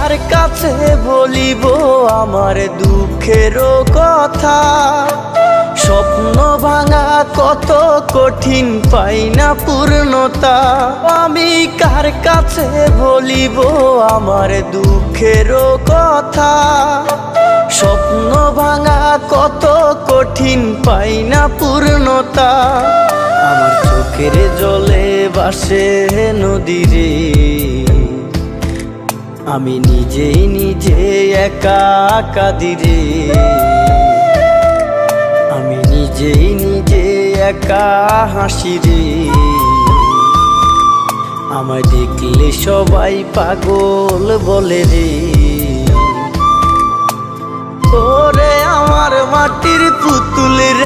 কার কাছে বলিব আমার দুঃখের কথা? স্বপ্ন ভাঙা কত কঠিন, পাই না পূর্ণতা। আমি কার কাছে বলিব আমার দুঃখের কথা? স্বপ্ন ভাঙা কত কঠিন, পাই না পূর্ণতা। আমার চোখের জলে ভাসে নদীরে, আমি নিজেই নিজে একা কাঁদিরে। আমি নিজেই নিজে একা হাসি রে। আমায় দেখলে সবাই পাগল বলে রে। ওরে আমার মাটির পুতুল রে।